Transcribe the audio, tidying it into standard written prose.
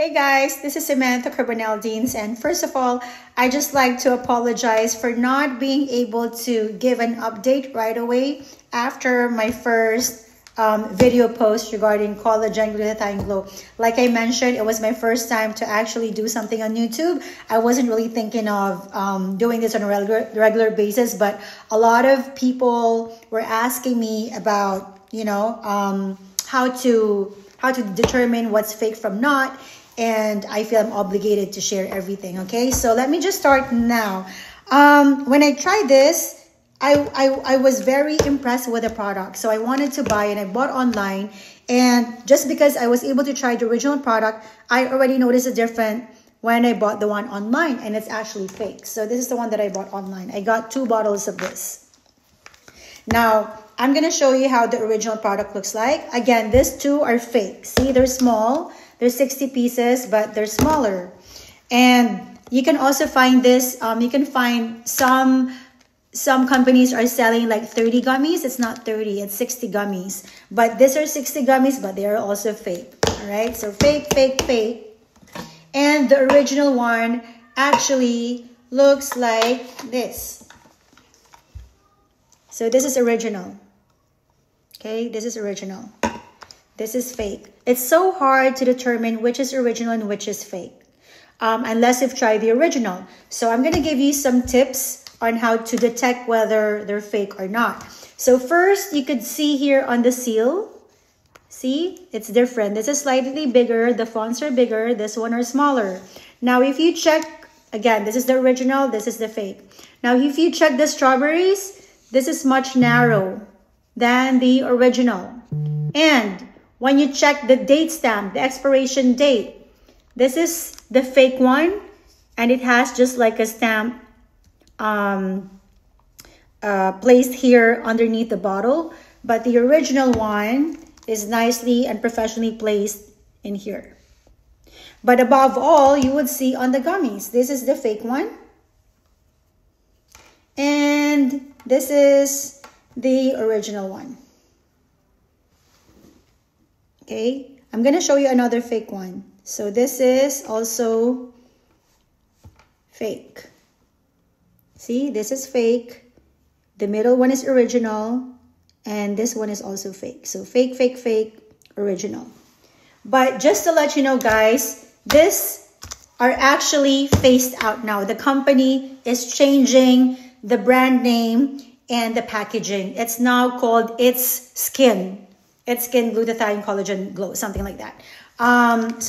Hey guys, this is Samantha Carbonell-Deans, and first of all, I just like to apologize for not being able to give an update right away after my first video post regarding Collagen Glutathione Glow. Like I mentioned, it was my first time to actually do something on YouTube. I wasn't really thinking of doing this on a regular basis, but a lot of people were asking me about, how to determine what's fake from not. And I feel I'm obligated to share everything. Okay, so let me just start now. When I tried this, I was very impressed with the product. So I wanted to buy it. I bought online. And just because I was able to try the original product, I already noticed a difference when I bought the one online. And it's actually fake. So this is the one that I bought online. I got 2 bottles of this. Now, I'm going to show you how the original product looks like. Again, these 2 are fake. See, they're small. There's 60 pieces, but they're smaller. And you can also find this, you can find some companies are selling like 30 gummies. It's not 30, it's 60 gummies. But these are 60 gummies, but they are also fake. All right, so fake, fake, fake. And the original one actually looks like this. So this is original. Okay, this is original. This is fake. It's so hard to determine which is original and which is fake, unless you've tried the original. So I'm going to give you some tips on how to detect whether they're fake or not. So first, you could see here on the seal. See, it's different. This is slightly bigger. The fonts are bigger. This one are smaller. Now, if you check, again, this is the original. This is the fake. Now, if you check the strawberries, this is much narrow than the original. And when you check the date stamp, the expiration date, this is the fake one, and it has just like a stamp placed here underneath the bottle. But the original one is nicely and professionally placed in here. But above all, you would see on the gummies, this is the fake one. And this is the original one. Okay, I'm going to show you another fake one. So this is also fake. See, this is fake. The middle one is original. And this one is also fake. So fake, fake, fake, original. But just to let you know, guys, these are actually phased out now. The company is changing the brand name and the packaging. It's now called It's Skin. It's Skin Glutathione Collagen Glow, something like that. So